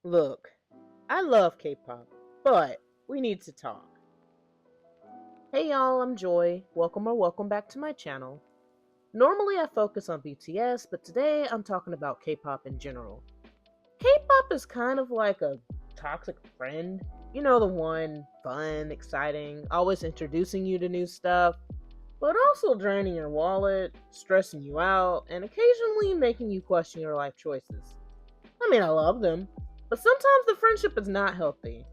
Look, I love K-pop, but we need to talk. Hey y'all, I'm Joy. Welcome back to my channel. Normally I focus on BTS, but today I'm talking about K-pop in general. K-pop is kind of like a toxic friend. You know, the one fun, exciting, always introducing you to new stuff, but also draining your wallet, stressing you out, and occasionally making you question your life choices. I mean, I love them, but sometimes the friendship is not healthy.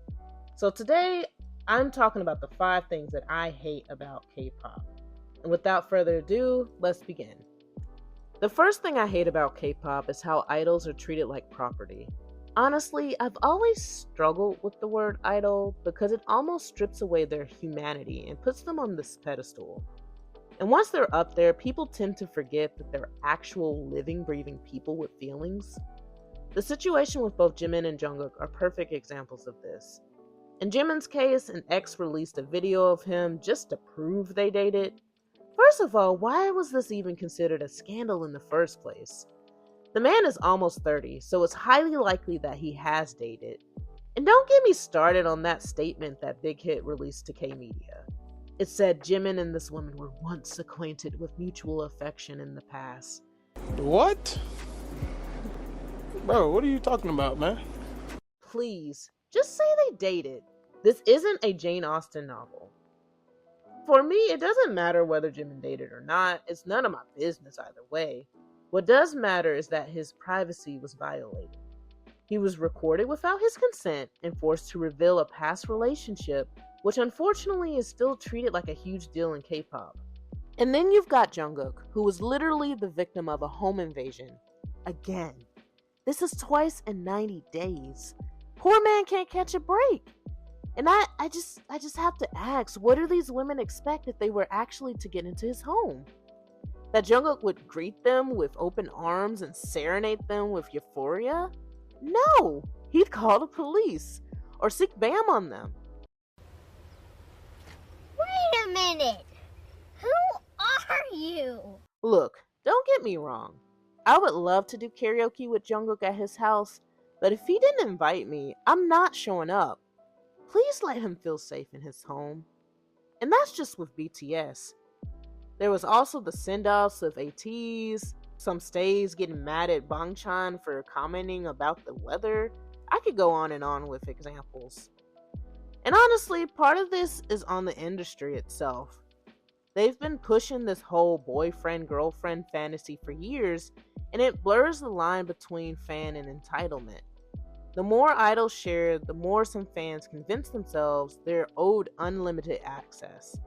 So today, I'm talking about the 5 things that I hate about K-pop. And without further ado, let's begin. The first thing I hate about K-pop is how idols are treated like property. Honestly, I've always struggled with the word idol because it almost strips away their humanity and puts them on this pedestal. And once they're up there, people tend to forget that they're actual living, breathing people with feelings. The situation with both Jimin and Jungkook are perfect examples of this. In Jimin's case, an ex released a video of him just to prove they dated. First of all, why was this even considered a scandal in the first place? The man is almost 30, so it's highly likely that he has dated. And don't get me started on that statement that Big Hit released to K-Media. It said Jimin and this woman were once acquainted with mutual affection in the past. What? Bro, what are you talking about, man? Please, just say they dated. This isn't a Jane Austen novel. For me, it doesn't matter whether Jimin dated or not. It's none of my business either way. What does matter is that his privacy was violated. He was recorded without his consent and forced to reveal a past relationship, which unfortunately is still treated like a huge deal in K-pop. And then you've got Jungkook, who was literally the victim of a home invasion. Again. This is twice in 90 days. Poor man can't catch a break. And I just have to ask, what do these women expect if they were actually to get into his home? That Jungkook would greet them with open arms and serenade them with euphoria? No! He'd call the police or seek BAM on them. Wait a minute! Who are you? Look, don't get me wrong. I would love to do karaoke with Jungkook at his house, but if he didn't invite me, I'm not showing up. Please let him feel safe in his home. And that's just with BTS. There was also the send-offs of ATs, some stays getting mad at Bangchan for commenting about the weather. I could go on and on with examples. And honestly, part of this is on the industry itself. They've been pushing this whole boyfriend-girlfriend fantasy for years, and it blurs the line between fan and entitlement. The more idols share, the more some fans convince themselves they're owed unlimited access.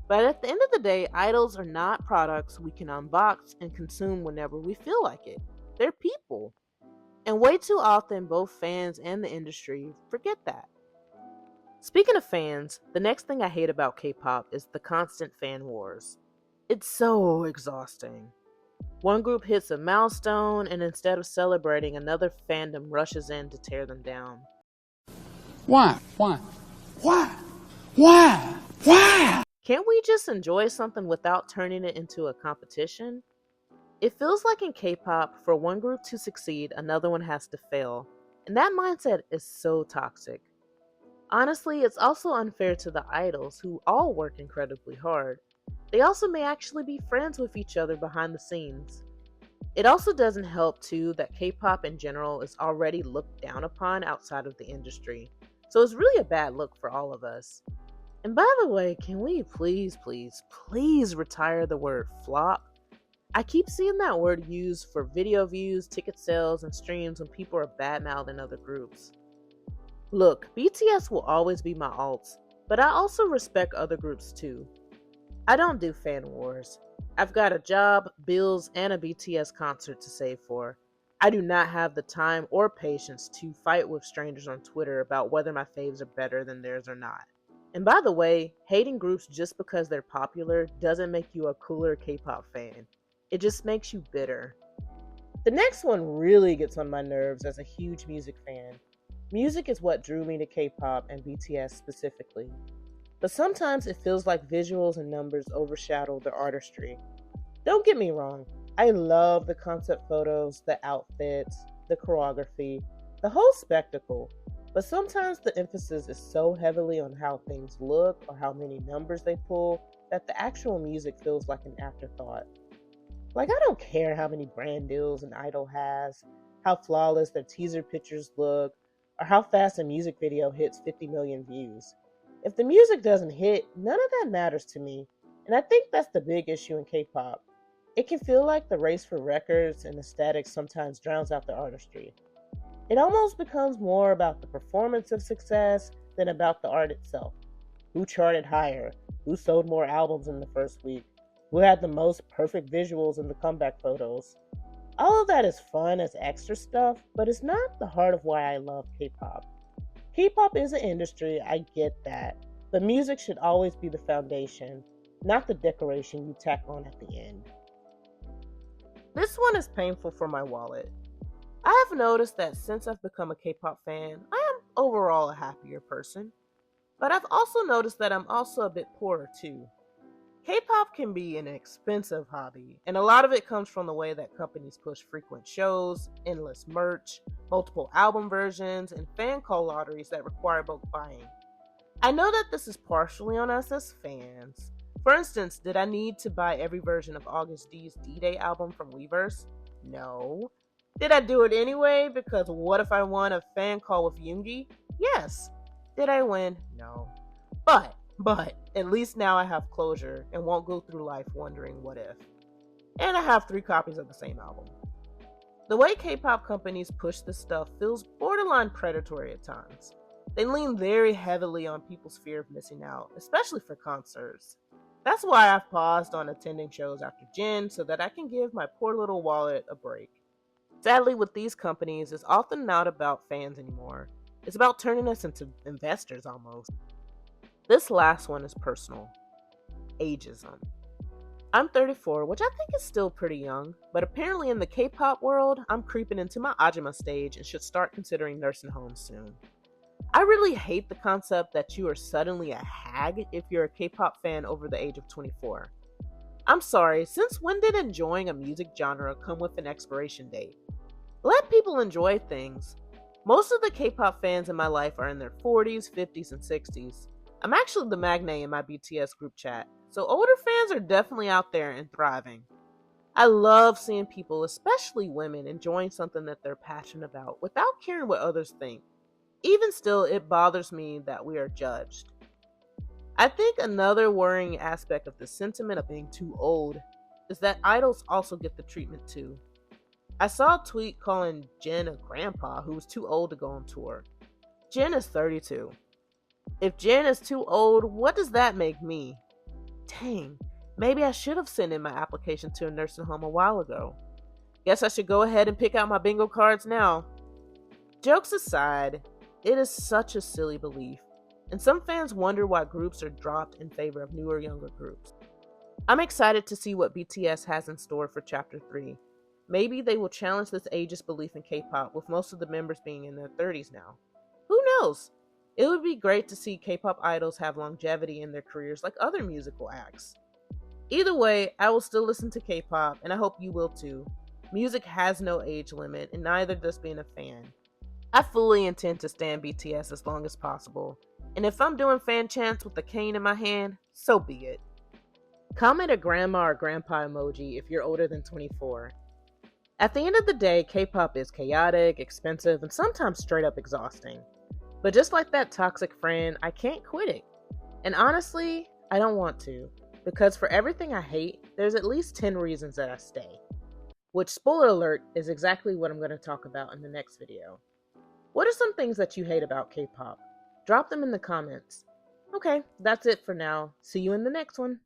But at the end of the day, idols are not products we can unbox and consume whenever we feel like it. They're people. And way too often, both fans and the industry forget that. Speaking of fans, the next thing I hate about K-pop is the constant fan wars. It's so exhausting. One group hits a milestone, and instead of celebrating, another fandom rushes in to tear them down. Why? Why? Why? Why? Why? Can't we just enjoy something without turning it into a competition? It feels like in K-pop, for one group to succeed, another one has to fail. And that mindset is so toxic. Honestly, it's also unfair to the idols, who all work incredibly hard. They also may actually be friends with each other behind the scenes. It also doesn't help, too, that K-pop in general is already looked down upon outside of the industry. So it's really a bad look for all of us. And by the way, can we please retire the word flop? I keep seeing that word used for video views, ticket sales, and streams when people are bad-mouthing other groups. Look, BTS will always be my alts, but I also respect other groups too. I don't do fan wars. I've got a job, bills, and a BTS concert to save for. I do not have the time or patience to fight with strangers on Twitter about whether my faves are better than theirs or not. And by the way, hating groups just because they're popular doesn't make you a cooler K-pop fan. It just makes you bitter. The next one really gets on my nerves as a huge music fan. Music is what drew me to K-pop and BTS specifically. But sometimes it feels like visuals and numbers overshadow the artistry. Don't get me wrong, I love the concept photos, the outfits, the choreography, the whole spectacle, but sometimes the emphasis is so heavily on how things look or how many numbers they pull that the actual music feels like an afterthought. Like, I don't care how many brand deals an idol has, how flawless their teaser pictures look, or how fast a music video hits 50 million views. If the music doesn't hit, none of that matters to me, and I think that's the big issue in K-pop. It can feel like the race for records and aesthetics sometimes drowns out the artistry. It almost becomes more about the performance of success than about the art itself. Who charted higher? Who sold more albums in the first week? Who had the most perfect visuals in the comeback photos? All of that is fun as extra stuff, but it's not the heart of why I love K-pop. K-pop is an industry, I get that, but music should always be the foundation, not the decoration you tack on at the end. This one is painful for my wallet. I have noticed that since I've become a K-pop fan, I am overall a happier person. But I've also noticed that I'm also a bit poorer too. K-pop can be an expensive hobby, and a lot of it comes from the way that companies push frequent shows, endless merch, multiple album versions, and fan call lotteries that require bulk buying. I know that this is partially on us as fans. For instance, did I need to buy every version of August D's D-Day album from Weverse? No. Did I do it anyway because what if I won a fan call with Yoongi? Yes. Did I win? No. But, at least now I have closure and won't go through life wondering what if. And I have 3 copies of the same album. The way K-pop companies push this stuff feels borderline predatory at times. They lean very heavily on people's fear of missing out, especially for concerts. That's why I've paused on attending shows after Jin so that I can give my poor little wallet a break. Sadly, with these companies, it's often not about fans anymore. It's about turning us into investors almost. This last one is personal. Ageism. I'm 34, which I think is still pretty young, but apparently in the K-pop world, I'm creeping into my Ajima stage and should start considering nursing homes soon. I really hate the concept that you are suddenly a hag if you're a K-pop fan over the age of 24. I'm sorry, since when did enjoying a music genre come with an expiration date? Let people enjoy things. Most of the K-pop fans in my life are in their 40s, 50s, and 60s. I'm actually the magnate in my BTS group chat, so older fans are definitely out there and thriving. I love seeing people, especially women, enjoying something that they're passionate about without caring what others think. Even still, it bothers me that we are judged. I think another worrying aspect of the sentiment of being too old is that idols also get the treatment too. I saw a tweet calling Jin a grandpa who was too old to go on tour. Jin is 32. If Jin is too old, what does that make me? Dang, maybe I should have sent in my application to a nursing home a while ago. Guess I should go ahead and pick out my bingo cards now. Jokes aside, it is such a silly belief, and some fans wonder why groups are dropped in favor of newer, younger groups. I'm excited to see what BTS has in store for Chapter 3. Maybe they will challenge this ageist belief in K-pop, with most of the members being in their 30s now. Who knows? It would be great to see K-pop idols have longevity in their careers like other musical acts. Either way, I will still listen to K-pop, and I hope you will too. Music has no age limit, and neither does being a fan. I fully intend to stand BTS as long as possible, and if I'm doing fan chants with a cane in my hand, so be it. Comment a grandma or grandpa emoji if you're older than 24. At the end of the day, K-pop is chaotic, expensive, and sometimes straight up exhausting. But just like that toxic friend, I can't quit it. And honestly, I don't want to, because for everything I hate, there's at least 10 reasons that I stay. Which, spoiler alert, is exactly what I'm going to talk about in the next video. What are some things that you hate about K-pop? Drop them in the comments. Okay, that's it for now. See you in the next one.